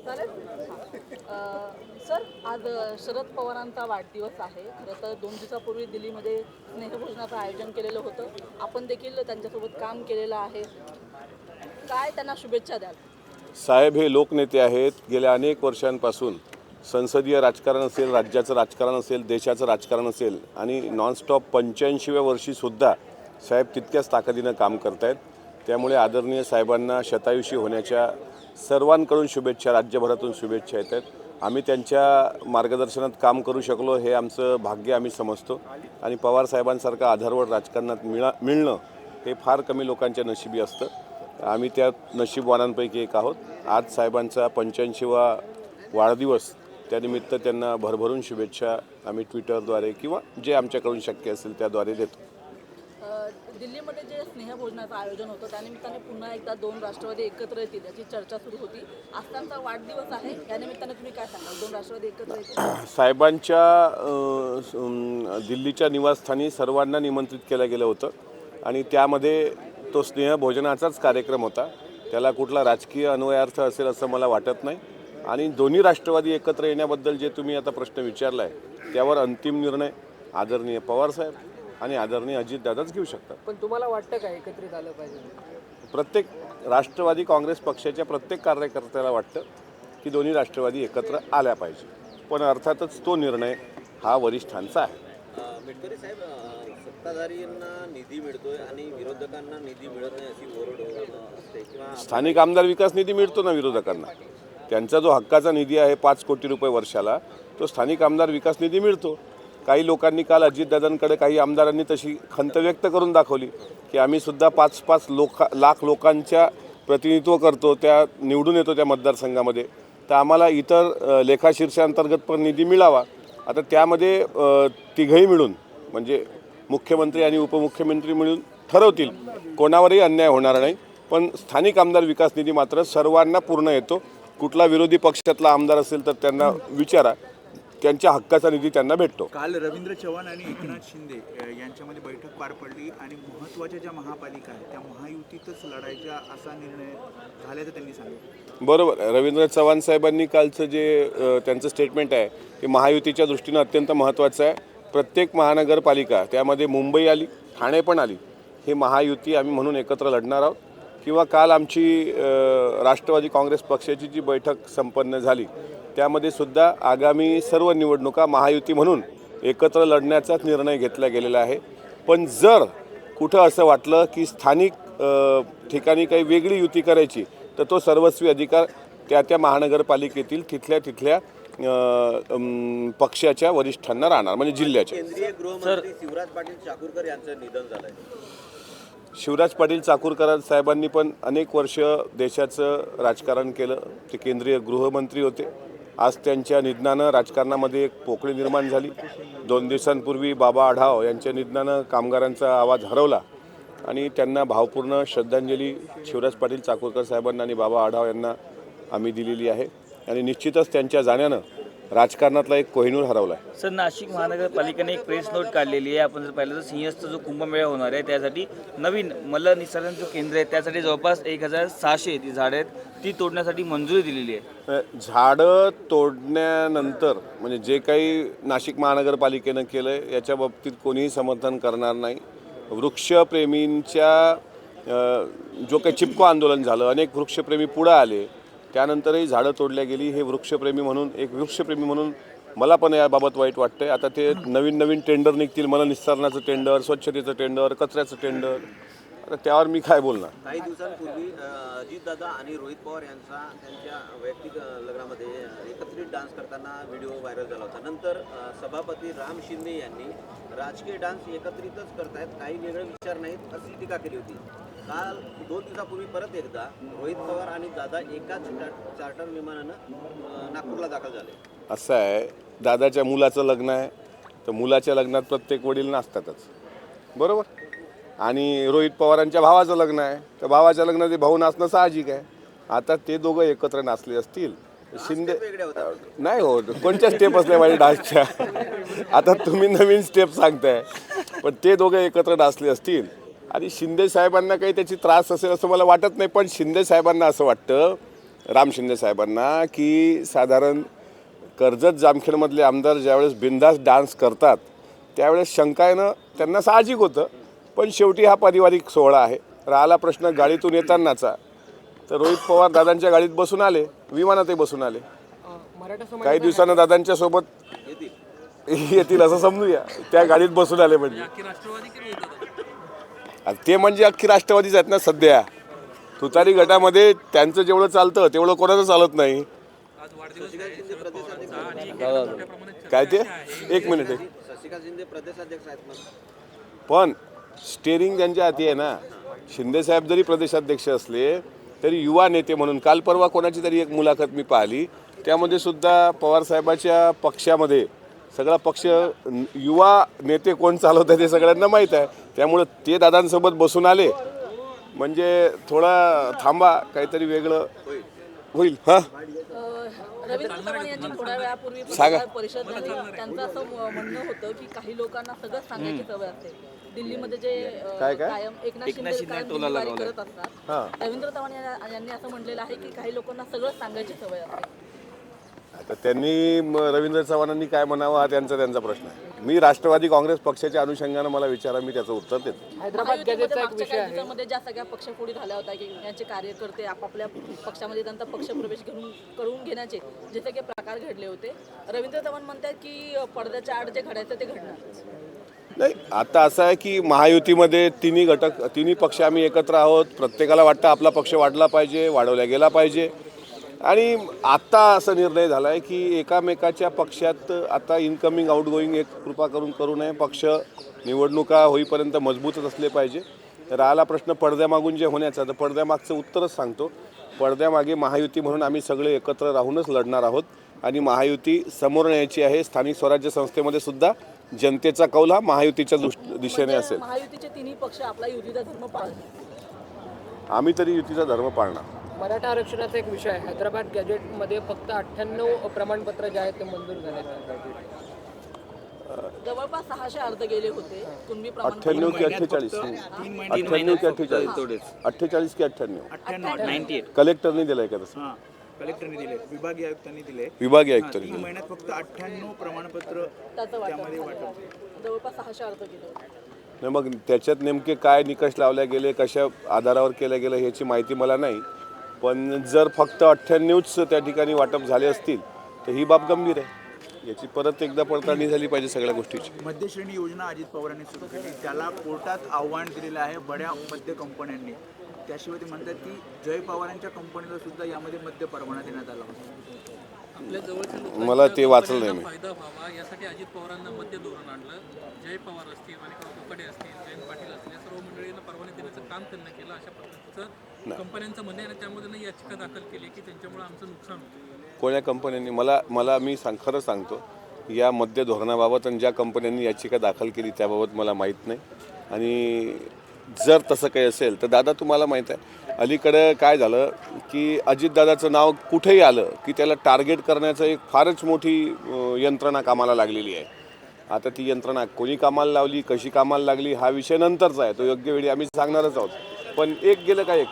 चालेल. सर, आज शरद पवारांचा वाढदिवस आहे. खरं तर 2 दिवसापूर्वी दिल्लीमध्ये स्नेहभोजनाचं आयोजन केलेलं होतं. आपण देखील त्यांच्यासोबत काम केलेलं आहे. काय त्यांना शुभेच्छा द्याल? साहेब हे लोकनेते आहेत. गेल्या अनेक वर्षांपासून संसदीय राजकारण असेल, राज्याचं राजकारण असेल, देशाचं राजकारण असेल आणि नॉनस्टॉप 85व्या वर्षीसुद्धा साहेब तितक्याच ताकदीनं काम करत आहेत. त्यामुळे आदरणीय साहेबांना शतायुषी होण्याच्या सर्वांकडून शुभेच्छा, राज्यभरातून शुभेच्छा येत आहेत. आम्ही त्यांच्या मार्गदर्शनात काम करू शकलो हे आमचं भाग्य आम्ही समजतो आणि पवारसाहेबांसारखं आधारवड राजकारणात मिळणं हे फार कमी लोकांच्या नशिबी असतं. आम्ही त्या नशीबवानांपैकी एक आहोत. आज साहेबांचा 85वा वाढदिवस, त्यानिमित्त त्यांना भरभरून शुभेच्छा आम्ही ट्विटरद्वारे किंवा जे आमच्याकडून शक्य असेल त्याद्वारे देतो. दिल्लीमध्ये जे स्नेहभोजनाचं आयोजन होतं त्यानिमित्ताने पुन्हा एकदा 2 राष्ट्रवादी एकत्र येतील याची चर्चा सुरू होती. आज त्यांचा वाढदिवस आहे, या निमित्ताने तुम्ही काय सांगाल? 2 राष्ट्रवादी एकत्र येतील? साहेबांच्या दिल्लीच्या निवासस्थानी सर्वांना निमंत्रित केलं गेलं होतं आणि त्यामध्ये तो स्नेहभोजनाचाच कार्यक्रम होता. त्याला कुठला राजकीय अन्वयार्थ असेल असं मला वाटत नाही. आणि दोन्ही राष्ट्रवादी एकत्र येण्याबद्दल जे तुम्ही आता प्रश्न विचारला आहे त्यावर अंतिम निर्णय आदरणीय पवारसाहेब आणि आदरणीय अजितदादाच घेऊ शकतात. पण तुम्हाला वाटतं का एकत्रित आलं पाहिजे? प्रत्येक राष्ट्रवादी काँग्रेस पक्षाच्या प्रत्येक कार्यकर्त्याला वाटतं की दोन्ही राष्ट्रवादी एकत्र आल्या पाहिजे, पण अर्थातच तो निर्णय हा वरिष्ठांचा आहे. मेटकरी साहेब, सत्ताधाऱ्यांना निधी मिळतोय आणि विरोधकांना निधी मिळत नाही अशी ओरड असते किंवा स्थानिक आमदार विकास निधी मिळतो ना विरोधकांना. त्यांचा जो हक्काचा निधी आहे 5 कोटी रुपये वर्षाला, तो स्थानिक आमदार विकास निधी मिळतो. काही लोकांनी काल अजितदादांकडे, काही आमदारांनी तशी खंत व्यक्त करून दाखवली की आम्ही सुद्धा 5-5 लाख लोकांच्या प्रतिनिधित्व करतो, त्या निवडून येतो त्या मतदारसंघामध्ये, तर आम्हाला इतर लेखाशीर्षांतर्गत पण निधी मिळावा. आता त्यामध्ये तिघंही मिळून म्हणजे मुख्यमंत्री आणि उपमुख्यमंत्री मिळून ठरवतील, कोणावरही अन्याय होणार नाही. पण स्थानिक आमदार विकास निधी मात्र सर्वांना पूर्ण येतो. कुठला विरोधी पक्षातला आमदार असेल तर त्यांना विचारा, त्यांच्या हक्काचा निधी त्यांना भेटतो. काल रवींद्र चव्हाण आणि एकनाथ शिंदे यांच्यामध्ये बैठक पार पडली आणि महत्त्वाच्या ज्या महापालिका आहेत त्या महायुतीतच लढायच्या असा निर्णय झाल्याचं त्यांनी सांगितलं. बरोबर. रवींद्र चव्हाण साहेबांनी कालचं जे त्यांचं स्टेटमेंट आहे ते महायुतीच्या दृष्टीनं अत्यंत महत्त्वाचं आहे. प्रत्येक महानगरपालिका, त्यामध्ये मुंबई आली, ठाणे पण आली, हे महायुती आम्ही म्हणून एकत्र लढणार आहोत. किंवा काल आमची राष्ट्रवादी काँग्रेस पक्षाची जी बैठक संपन्न झाली त्यामध्ये सुद्धा आगामी सर्व निवडणुका महायुती म्हणून एकत्र लढण्याचाच निर्णय घेतला गेलेला आहे. पण जर कुठं असं वाटलं की स्थानिक ठिकाणी काही वेगळी युती करायची तर तो सर्वस्वी अधिकार त्या महानगरपालिकेतील तिथल्या पक्षाच्या वरिष्ठांना राहणार, म्हणजे जिल्ह्याच्या. केंद्रीय गृहमंत्री शिवराज पाटील चाकूरकर यांचं निधन झालंय. शिवराज पाटील चाकूरकर साहेबांनी पण अनेक वर्ष देशाचं राजकारण केलं. ते केंद्रीय गृहमंत्री होते. आज त्यांच्या निधनानं राजकारणामध्ये एक पोकळी निर्माण झाली. 2 दिवसांपूर्वी बाबा आढाव यांच्या निधनानं कामगारांचा आवाज हरवला आणि त्यांना भावपूर्ण श्रद्धांजली शिवराज पाटील चाकूरकर साहेबांना आणि बाबा आढाव यांना आम्ही दिलेली आहे. आणि निश्चितच त्यांच्या जाण्यानं राजकारणातला एक कोहिनूर हरवला आहे. सर, नाशिक महानगरपालिकेने एक प्रेस नोट काढलेली आहे. आपण जर पाहिलं तर सिंहस्थ जो कुंभमेळा होणार आहे त्यासाठी नवीन मलनिसर्जन जो केंद्र आहे त्यासाठी जवळपास 1600 ती झाडं आहेत ती तोडण्यासाठी मंजुरी दिलेली आहे. झाडं तोडण्यानंतर म्हणजे जे काही नाशिक महानगरपालिकेनं केलं आहे याच्या बाबतीत कोणीही समर्थन करणार नाही. वृक्षप्रेमींच्या जो काही चिपको आंदोलन झालं, अनेक वृक्षप्रेमी पुढं आले, त्यानंतरही झाडं तोडल्या गेली. हे वृक्षप्रेमी म्हणून मला पण याबाबत वाईट वाटतं आहे. आता ते नवीन टेंडर निघतील, मलनिस्सारणाचं टेंडर, स्वच्छतेचं टेंडर, कचऱ्याचं टेंडर, आता त्यावर मी काय बोलणार. काही दिवसांपूर्वी अजितदादा आणि रोहित पवार यांचा त्यांच्या वैयक्तिक लग्नामध्ये एकत्रित डान्स करताना व्हिडिओ व्हायरल झाला होता. नंतर सभापती राम शिंदे यांनी राजकीय डान्स एकत्रितच करतायत, काही वेगळे विचार नाहीत अशी टीका केली होती. काल 2 दिवसापूर्वी परत एकदा रोहित पवार आणि दादा एकाच चार्टर विमानानं नागपूरला दाखल झाले. असं आहे, दादाच्या मुलाचं लग्न आहे तर मुलाच्या लग्नात प्रत्येक वडील नाचतातच, बरोबर. आणि रोहित पवारांच्या भावाचं लग्न आहे तर भावाच्या लग्नात भाऊ नाचणं साहजिक आहे. आता ते दोघं एकत्र नाचले असतील. शिंदे नाही हो, कोणत्या स्टेप असल्या माझ्या डान्सच्या, आता तुम्ही नवीन स्टेप सांगताय, पण ते दोघं एकत्र नाचले असतील. आणि शिंदे साहेबांना काही त्याची त्रास असेल असं मला वाटत नाही. पण शिंदे साहेबांना असं वाटतं राम शिंदे साहेबांना की साधारण कर्जत जामखेडमधले आमदार ज्यावेळेस बिनधास्त डान्स करतात त्यावेळेस शंका येणं त्यांना साहजिक होतं, पण शेवटी हा पारिवारिक सोहळा आहे. राहिला प्रश्न गाडीतून येतानाचा, तर रोहित पवार दादांच्या गाडीत बसून आले, विमानातही बसून आले. काही दिवसानं दादांच्या सोबत येतील असं समजूया, त्या गाडीत बसून आले म्हणजे. ते म्हणजे अख्खी राष्ट्रवादीच आहेत ना सध्या. तुतारी गटामध्ये त्यांचं जेवढं चालतं तेवढं कोणाचं चालत नाही. काय ते एक मिनिट आहे. शशिकांत शिंदे प्रदेशाध्यक्ष आहेत ना. पण स्टेरिंग त्यांच्या हाती आहे ना. शिंदेसाहेब जरी प्रदेशाध्यक्ष असले तरी युवा नेते म्हणून काल परवा कोणाची तरी एक मुलाखत मी पाहिली, त्यामध्ये सुद्धा पवारसाहेबाच्या पक्षामध्ये सगळा पक्ष युवा नेते कोण चालवत आहे ते सगळ्यांना माहीत आहे. त्यामुळं ते दादांसोबत बसून आले म्हणजे थोडा थांबा, काहीतरी वेगळं होईल. हां रवींद्र चव्हाण यांची थोड्या वेळापूर्वी सांगा. पत्रकार परिषद झाली. त्यांचं असं म्हणणं होतं की काही लोकांना सगळं सांगायची सवय असते. दिल्लीमध्ये जे काय? कायम एकनाथ शिंदे कायम दिल्लीवारी करत असतात. हां रवींद्र चव्हाण यांनी असं म्हटलेलं आहे की काही लोकांना सगळं सांगायची सवय असते. आता त्यांनी रवींद्र चव्हाणांनी काय म्हणावं हा त्यांचा प्रश्न आहे. मी राष्ट्रवादी काँग्रेस पक्षाच्या अनुषंगानं मला विचारा, मी त्याचं उत्तर देतो. महायुतीमध्ये मागच्या काही दिवसांमध्ये ज्या सगळ्या पक्षफोडी झाल्या होत्या की यांचे कार्यकर्ते आपापल्या पक्षामध्ये त्यांचा पक्षप्रवेश करून घेण्याचे जे सगळे प्रकार घडले होते, रवींद्र चव्हाण म्हणतात की पडद्याच्या आड जे घडायचं ते घडणार नाही. आता असं आहे की महायुतीमध्ये तिन्ही पक्ष आम्ही एकत्र आहोत. प्रत्येकाला वाटतं आपला पक्ष वाढला पाहिजे, वाढवला गेला पाहिजे. आणि आत्ता असा निर्णय झाला आहे की एकामेकाच्या पक्षात आता इनकमिंग आउटगोईंग एक कृपा करू नये. पक्ष निवडणुका होईपर्यंत मजबूतच असले पाहिजे. राहिला प्रश्न पडद्यामागून जे होण्याचा, तर पडद्यामागचं उत्तरच सांगतो. पडद्यामागे महायुती म्हणून आम्ही सगळे एकत्र राहूनच लढणार आहोत आणि महायुती समोर न्यायची आहे. स्थानिक स्वराज्य संस्थेमध्ये सुद्धा जनतेचा कौल हा महायुतीच्या दिशेने असेल. महायुतीचे तिन्ही पक्ष आपला युतीचा धर्म पाळतात. आम्ही तरी युतीचा धर्म पाळणार. मराठा आरक्षणाचा एक विषय आहे. हैदराबाद गॅजेटमध्ये फक्त 98 प्रमाणपत्र जे आहेत ते मंजूर झाले. जवळपास 600 अर्ज गेले होते. कुणबी प्रमाण 98 की 48 98 की 48 48 की 98 98. कलेक्टरने दिलाय का तसं? हां कलेक्टरने दिले, विभागीय आयुक्तांनी दिले. विभागीय आयुक्तांनी 3 महिन्यात फक्त 98 प्रमाणपत्र त्याचं त्यामध्ये वाटप वाटप. जवळपास 600 अर्ज गेले होते. नाही. मग त्याच्यात नेमके काय निकष लावले गेले, कशा आधारावर केलं गेलं ह्याची माहिती मला नाही. पण जर फक्त 98च त्या ठिकाणी वाटप झाले असतील तर ही बाब गंभीर आहे. याची परत एकदा पडताळणी झाली पाहिजे सगळ्या गोष्टीची. मध्यश्रेणी योजना अजित पवारांनी सुरू केली, त्याला कोर्टात आव्हान दिलेलं आहे बड्या मद्य कंपन्यांनी. त्याशिवाय ते म्हणतात की जय पवारांच्या कंपनीला सुद्धा यामध्ये मद्य परवाना देण्यात आला होता. मला ते वाचलं नाही मी. फायदा व्हावा यासाठी अजित पवारांना मध्य धोरण आणलं. जय पवार असतील, माणिकराव कोकाटे असतील, जयंत पाटील असतील, या सर्व मंडळींना परवाने देण्याचं काम त्यांना केलं. अशा पद्धतीचं कंपन्यांचं म्हणणं आहे. त्यामध्ये याचिका दाखल केली की त्यांच्यामुळे आमचं नुकसान होतं. कोण्या कंपन्यांनी? मी खरं सांगतो, या मद्य धोरणाबाबत आणि ज्या कंपन्यांनी याचिका दाखल केली त्याबाबत मला माहीत नाही. आणि जर तसं काही असेल तर दादा तुम्हाला माहीत आहे अलीकडं काय झालं की अजितदादाचं नाव कुठेही आलं की त्याला टार्गेट करण्याचं एक फारच मोठी यंत्रणा कामाला लागलेली आहे. आता ती यंत्रणा कोणी कामाला लावली, कशी कामाला लागली हा विषय नंतरचा आहे. तो योग्य वेळी आम्ही सांगणारच आहोत. पण एक गेलं काय एक